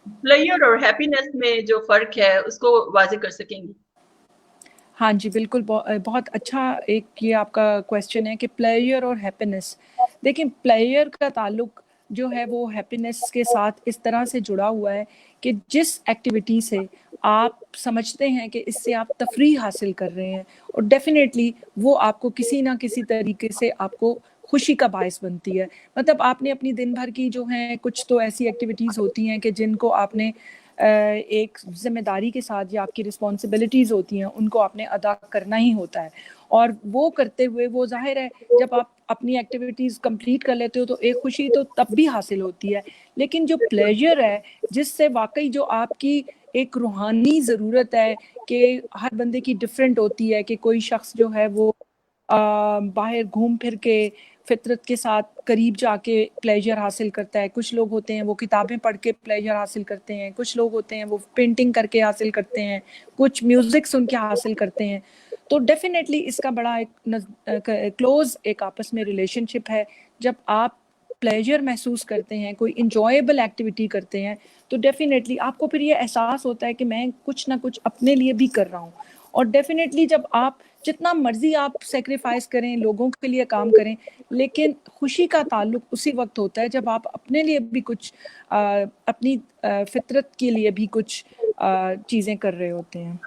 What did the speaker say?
Player और happiness में जो फ़र्क है उसको वाज़ेह कर सकेंगी? हाँ जी, बिल्कुल बहुत अच्छा एक ये आपका क्वेश्चन है कि प्लेयर और हैप्पीनेस। देखिए प्लेयर का ताल्लुक जो है वो हैप्पीनेस के साथ इस तरह से जुड़ा हुआ है कि जिस एक्टिविटी से आप समझते हैं कि इससे आप तफरीह हासिल कर रहे हैं और डेफ़िनेटली वो आपको किसी न किसी तरीके से आपको खुशी का बायस बनती है। मतलब आपने अपनी दिन भर की जो हैं कुछ तो ऐसी एक्टिविटीज़ होती हैं कि जिनको आपने एक ज़िम्मेदारी के साथ या आपकी रिस्पॉन्सिबिलिटीज़ होती हैं उनको आपने अदा करना ही होता है और वो करते हुए वो ज़ाहिर है जब आप अपनी एक्टिविटीज़ कंप्लीट कर लेते हो तो एक खुशी तो तब भी हासिल होती है, लेकिन जो प्लेजर है जिससे वाकई जो आपकी एक रूहानी ज़रूरत है कि हर बंदे की डिफरेंट होती है कि कोई शख्स जो है वो बाहर घूम फिर के फितरत के साथ करीब जाके प्लेजर हासिल करता है, कुछ लोग होते हैं वो किताबें पढ़ के प्लेजर हासिल करते हैं, कुछ लोग होते हैं वो पेंटिंग करके हासिल करते हैं, कुछ म्यूज़िक सुन के हासिल करते हैं। तो डेफिनेटली इसका बड़ा एक क्लोज एक आपस में रिलेशनशिप है। जब आप प्लेजर महसूस करते हैं, कोई इंजॉयबल एक्टिविटी करते हैं, तो डेफिनेटली आपको फिर ये एहसास होता है कि मैं कुछ ना कुछ अपने लिए भी कर रहा हूँ और डेफिनेटली जब आप जितना मर्जी आप सेक्रीफाइस करें, लोगों के लिए काम करें, लेकिन खुशी का ताल्लुक उसी वक्त होता है जब आप अपने लिए भी कुछ अपनी फितरत के लिए भी कुछ चीज़ें कर रहे होते हैं।